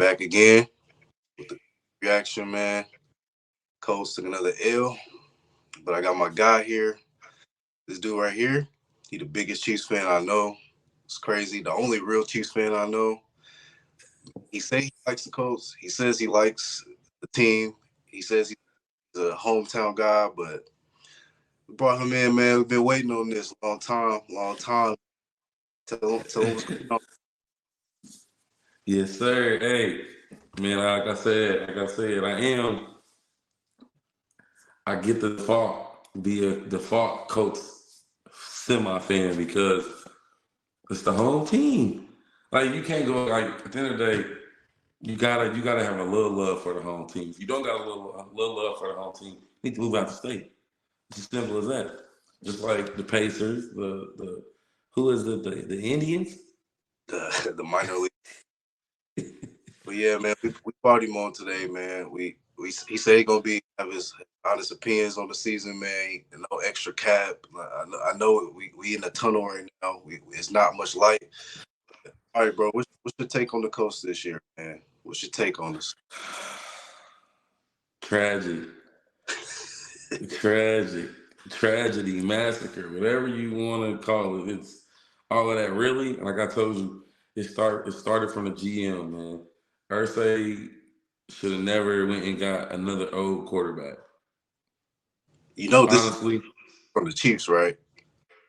Back again with the reaction, man. Colts took another L, but I got my guy here. This dude right here, he the biggest Chiefs fan I know. It's crazy. The only real Chiefs fan I know. He say he likes the Colts. He says he likes the team. He says he's a hometown guy, but we brought him in, man. We've been waiting on this long time, long time. Tell him what's going on. Yes, sir. Hey, man, like I said, I get the default, be a default coach semi-fan because it's the home team. Like you can't go like at the end of the day, you gotta have a little love for the home team. If you don't got a little love for the home team, you need to move out the state. It's as simple as that. Just like the Pacers, the who is the Indians? The minor league. But yeah, man, we brought him on today, man. He said he gonna have his honest opinions on the season, man. No extra cap. I know we in the tunnel right now. It's not much light. All right, bro. What's your take on the Colts this year, man? What's your take on this? Tragic, tragedy, massacre, whatever you want to call it. It's all of that. Really, like I told you, it started from the GM, man. Ursay should have never went and got another old quarterback. You know this is Honestly, from the Chiefs, right?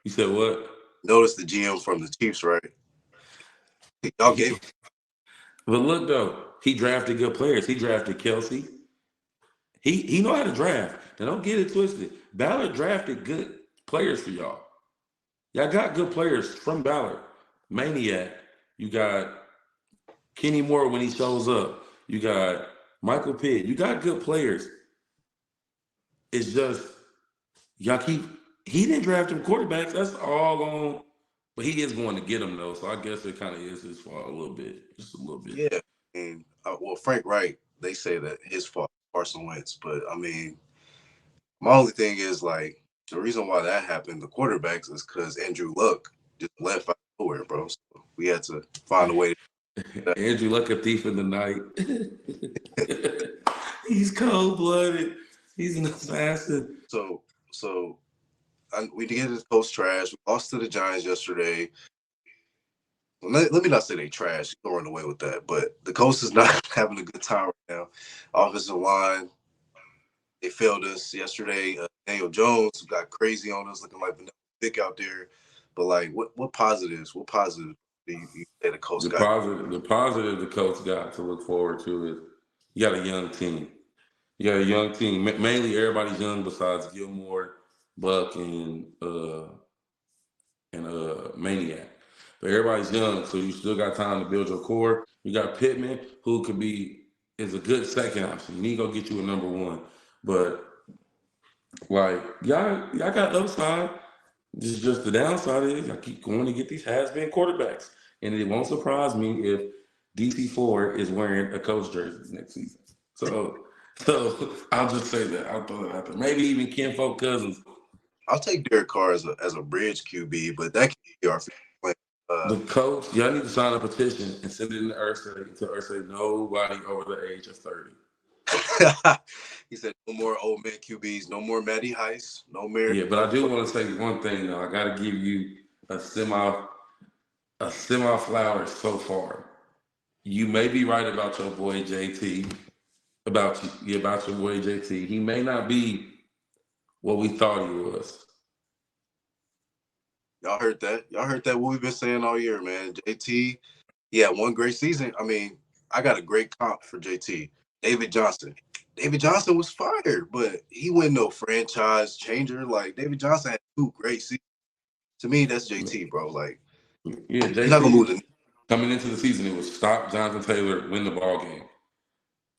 you said what? Notice the GM from the Chiefs, right? Y'all gave But look though, he drafted good players. He drafted Kelsey. He know how to draft. Now don't get it twisted. Ballard drafted good players for y'all. Y'all got good players from Ballard. Maniac. You got Kenny Moore when he shows up. You got Michael Pitt. You got good players. It's just y'all keep. He didn't draft him quarterbacks. That's all on. But he is going to get them though. So I guess it kind of is his fault a little bit, just a little bit. yeah. And well, Frank Wright, they say that his fault, Carson Wentz. But I mean, my only thing is like the reason why that happened, the quarterbacks, is because Andrew Luck just left out of nowhere, bro. So we had to find a way. Andrew Luck, a thief in the night. He's cold blooded. He's an assassin. So we did the post trash. We lost to the Giants yesterday. Let me not say they trash, throwing away with that, but the Colts is not having a good time right now. Offensive line, they failed us yesterday. Daniel Jones got crazy on us, looking like Vanilla Vick out there. But like, what positives? What positives do you say the Colts got? The positive the coach got to look forward to is you got a young team. You got a young team. Mainly everybody's young besides Gilmore, Buck, and Maniac. But everybody's young, so you still got time to build your core. You got Pittman, who is a good second option. You need to go get you a number one. But like y'all got upside. This is just the downside is I keep going to get these has-been quarterbacks. And it won't surprise me if DC4 is wearing a Colts jersey next season. So I'll just say that. I'll throw that out there. Maybe even Ken Folk Cousins. I'll take Derek Carr as a bridge QB, but that can be our plan. The coach, y'all need to sign a petition and send it in to Ursay nobody over the age of 30. He said no more old man QBs, no more Matty Heist, no more. Yeah, but I do want to say one thing though. I gotta give you a semi flower so far. You may be right about your boy JT. About your boy JT. He may not be what we thought he was. Y'all heard that? Y'all heard that? What we've been saying all year, man. JT, yeah, one great season. I mean, I got a great comp for JT. David Johnson. David Johnson was fired, but he wasn't no franchise changer. Like David Johnson had 2 great seasons. To me, that's JT, bro. Like, yeah, he's not gonna move JT coming into the season, it was stop Jonathan Taylor, win the ball game.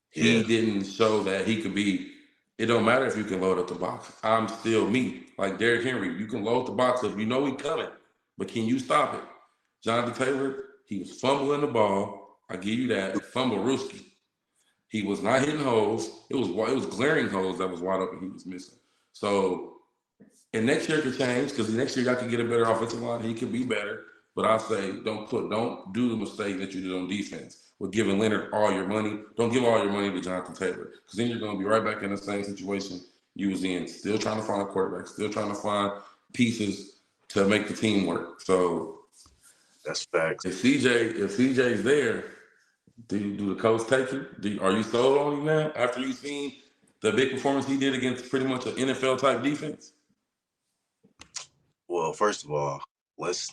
He didn't show that he could be. It don't matter if you can load up the box. I'm still me. Like Derrick Henry, you can load the box up. You know he's coming, but can you stop it? Jonathan Taylor, he was fumbling the ball. I give you that. Fumble Rooski. He was not hitting holes. It was glaring holes that was wide open. He was missing. So, and next year could change because next year y'all can get a better offensive line. He could be better. But I say don't do the mistake that you did on defense with giving Leonard all your money. Don't give all your money to Jonathan Taylor because then you're going to be right back in the same situation you was in. Still trying to find a quarterback. Still trying to find pieces to make the team work. So That's facts. if CJ's there, do the Colts take him? Are you sold on him now after you've seen the big performance he did against pretty much an NFL type defense? Well, first of all, let's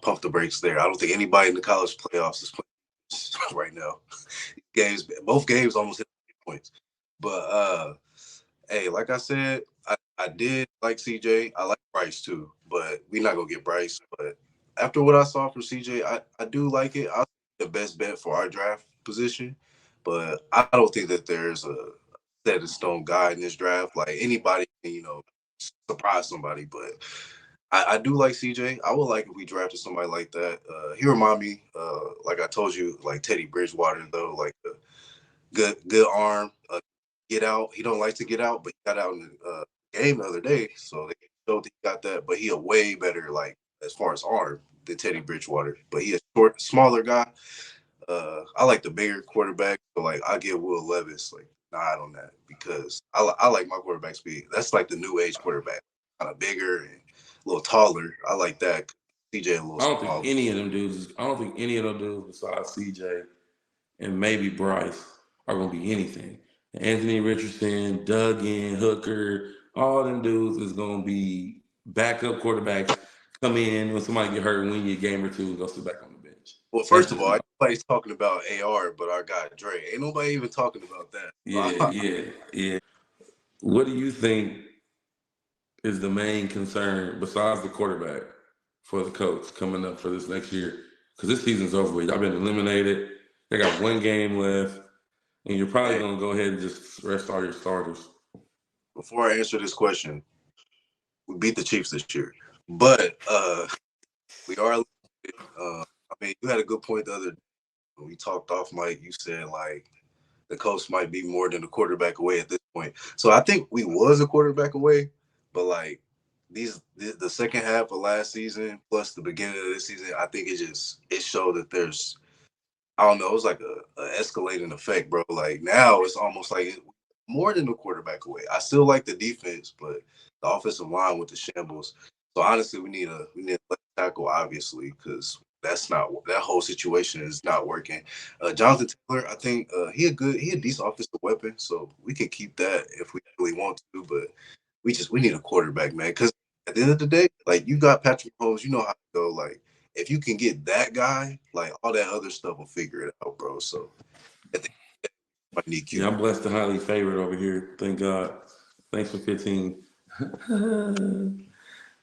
pump the brakes there. I don't think anybody in the college playoffs is playing right now. Both games almost hit points. But hey, like I said, I did like CJ. I like Bryce too, but we're not gonna get Bryce. But after what I saw from CJ, I do like it. I think the best bet for our draft position, but I don't think that there's a set in stone guy in this draft. Like anybody can, surprise somebody, but I do like CJ. I would like if we drafted somebody like that. He remind me, like I told you, like Teddy Bridgewater though, like a good arm, get out. He don't like to get out, but he got out in the game the other day, so they showed that he got that. But he a way better, like as far as arm, than Teddy Bridgewater. But he a short, smaller guy. I like the bigger quarterback, so like I give Will Levis like nod on that because I like my quarterback speed. That's like the new age quarterback, kind of bigger and a little taller. I like that. CJ a little I don't think smaller. any of them dudes. I don't think any of them dudes besides CJ and maybe Bryce are gonna be anything. Anthony Richardson, Duggan, Hooker, all them dudes is gonna be backup quarterbacks. Come in when somebody get hurt, win you a game or two, and go sit back on the bench. Well, That's first of just all, my everybody's talking about AR, but our guy Dre. Ain't nobody even talking about that. yeah, yeah, yeah. What do you think is the main concern besides the quarterback for the Colts coming up for this next year? Because this season's over with. Y'all been eliminated. They got one game left, and you're probably Hey, gonna go ahead and just rest all your starters. before I answer this question, we beat the Chiefs this year, but we are. I mean, you had a good point the other day when we talked off mic. You said like the Colts might be more than a quarterback away at this point. So I think we was a quarterback away, but like the second half of last season plus the beginning of this season, I think it showed that there's I don't know, it was like a escalating effect, bro. Like now it's almost like more than the quarterback away. I still like the defense, but the offensive line with the shambles. So honestly, we need a left tackle, obviously, because that whole situation is not working. Jonathan Taylor, I think he a decent offensive weapon, so we can keep that if we really want to. But we need a quarterback, man, because at the end of the day, like you got Patrick Mahomes, you know how to go. Like if you can get that guy, like all that other stuff will figure it out, bro. So I think I need Yeah, QB. I'm blessed and highly favored over here. Thank God. Thanks for 15.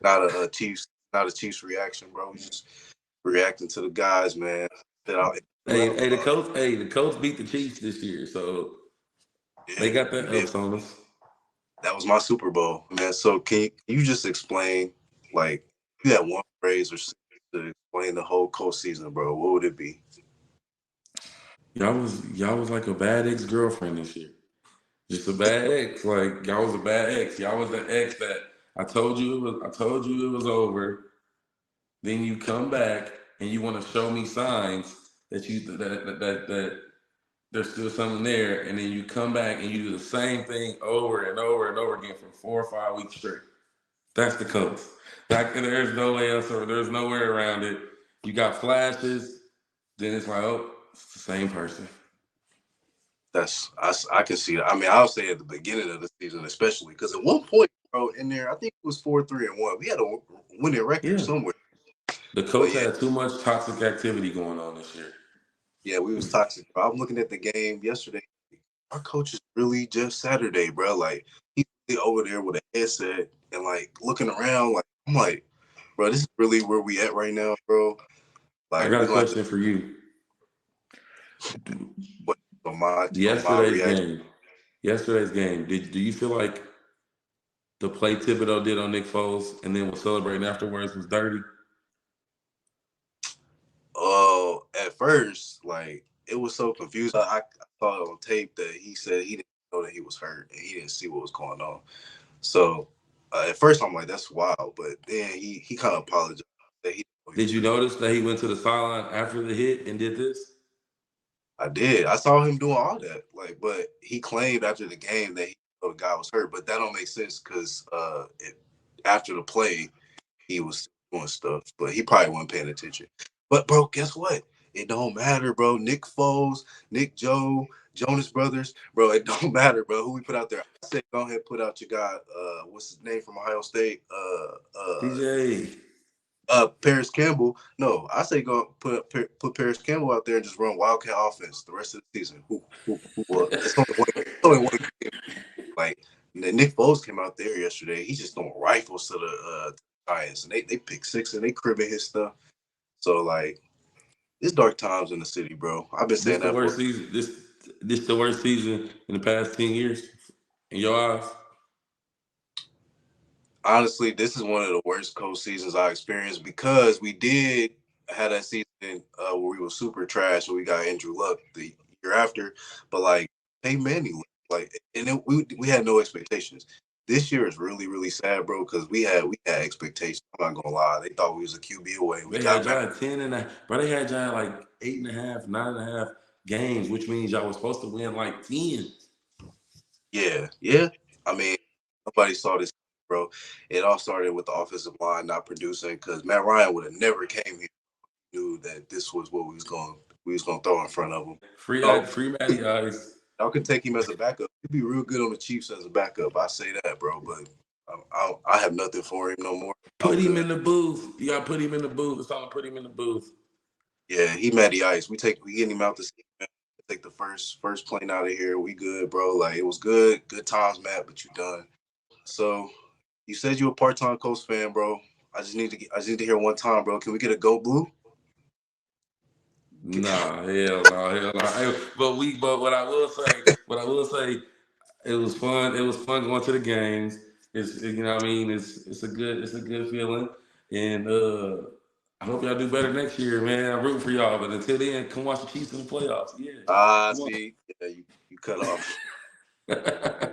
Not a Chiefs reaction, bro. We just reacting to the guys, man. That out Hey, the Colts beat the Chiefs this year, so they yeah, got we that did. ups on us. That was my Super Bowl, man. So can you just explain, like, you had one phrase or sentence to explain the whole Colts season, bro? What would it be? Y'all was like a bad ex girlfriend this year. Just a bad ex. Like y'all was a bad ex. Y'all was the ex that I told you it was over. Then you come back and you want to show me signs that there's still something there, and then you come back and you do the same thing over and over and over again for 4 or 5 weeks straight. That's the Colts. There's no way else, or there's no way around it. You got flashes, then it's like, oh, it's the same person. I can see that. I mean, I'll say at the beginning of the season, especially because at one point, bro, in there, I think it was 4-3-1. We had a winning record Yeah, somewhere. the But Colts yeah, had too much toxic activity going on this year. yeah, we was toxic. Bro. I'm looking at the game yesterday. Our coach is really just Saturday, bro. Like he's really over there with a headset and like looking around. Like I'm like, bro, this is really where we at right now, bro. I Like got we a gonna have to question for you. put on my Yesterday's reaction. game. Yesterday's game. Do you feel like the play Thibodeau did on Nick Foles and then was celebrating afterwards was dirty? Oh, at first, like it was so confused. I saw it on tape that he said he didn't know that he was hurt and he didn't see what was going on. So at first, I'm like, that's wild. But then he kind of apologized that he didn't know Did you notice that he went to the sideline after the hit and did this? I did. I saw him doing all that. Like, but he claimed after the game that the guy was hurt. But that don't make sense because after the play, he was doing stuff. But he probably wasn't paying attention. But bro, guess what? It don't matter, bro. Nick Foles, Nick Joe, Jonas Brothers, bro. It don't matter, bro. Who we put out there? I say go ahead, put out your guy. What's his name from Ohio State? DJ. Paris Campbell. No, I say go put Paris Campbell out there and just run Wildcat offense the rest of the season. It's only one game. Like Nick Foles came out there yesterday. He's just throwing rifles to the Giants, and they pick six and they cribbing his stuff. So like, it's dark times in the city, bro. I've been This saying the that for worst season. This the worst season in the past 10 years in your eyes. honestly, this is one of the worst coach seasons I experienced because we did have that season where we were super trash and we got Andrew Luck the year after, but like hey Manning, like and then we had no expectations. This year is really really sad, bro, because we had expectations. I'm not gonna lie, they thought we was a QB away. We They had got Matt. Giant 10 and a, bro. They had Giant like 8.5, 9.5 games, which means y'all was supposed to win like 10. Yeah, yeah. I mean, nobody saw this, bro. It all started with the offensive line not producing because Matt Ryan would have never came here knew that this was what we was gonna throw in front of him. Y'all, Free Matty Ice. y'all can take him as a backup. He'd be real good on the Chiefs as a backup. I say that, bro. But I have nothing for him no more. Put I'm him good. in the booth. You gotta put him in the booth. It's time to put him in the booth. Yeah, he Matty Ice. We getting him out the season. Take the first plane out of here. We good, bro. Like it was good times, Matt. But you done. So you said you a part time Colts fan, bro. I just need to hear one time, bro. Can we get a go blue? Nah, hell no, hell no. But what I will say, it was fun. It was fun going to the games. You know what I mean. It's a good feeling, and I hope y'all do better next year, man. I'm rooting for y'all. But until then, come watch the Chiefs in the playoffs. Yeah, come See, yeah, you cut off. on.